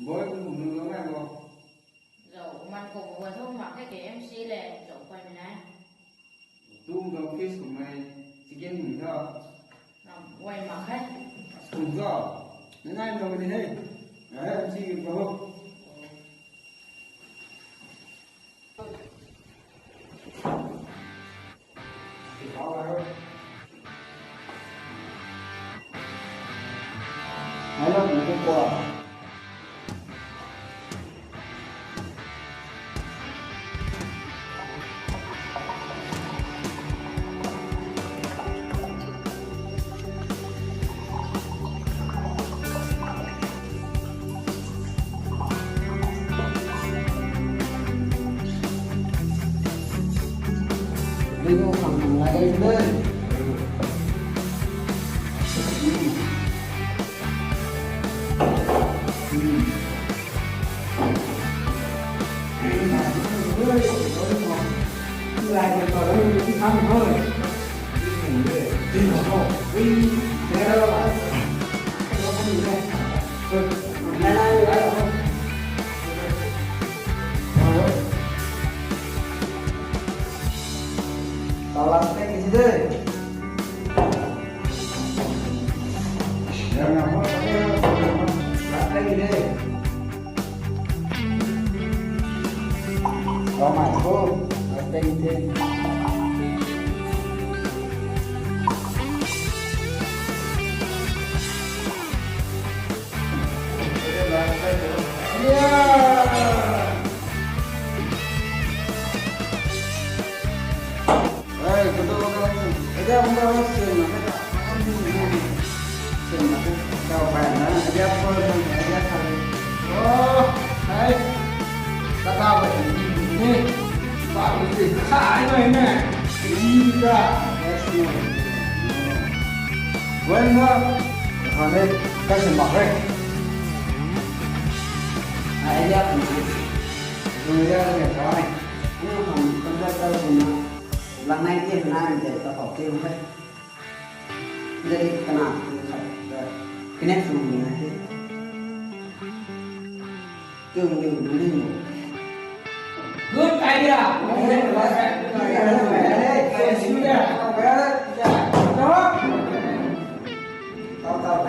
với cũng nướng ăn rồi Rồi mình cùng vừa thôn mặc cái MC là chỗ quay mình á. tu cái face của mày chỉ kiến mình thôi Quay mặc hết. cùng rồi những ai đâu đi hết đấy em chỉ vào thì có vào thôi nó là một cái quả đi vô thằng lại đây lên lại còn có cái thằng thôi đi vào thôi đi thế đâu bạn nó không đi đây này này lại không tao làm cái gì đây đang làm cái gì đây có mày không cái gì đây Ada orang sini, kau mana? Ada apa? Ada kali. Oh, hai, kata apa ini? Pak ini, hai mana? Iya, yes. Bueno, kami kasih makan. Ayah, dunia ni kau. Ini kan kerja kau lần này tiền này để ta học thêm hết đây cái nào cái nét dùng như này tương như đúng như good idea đó tao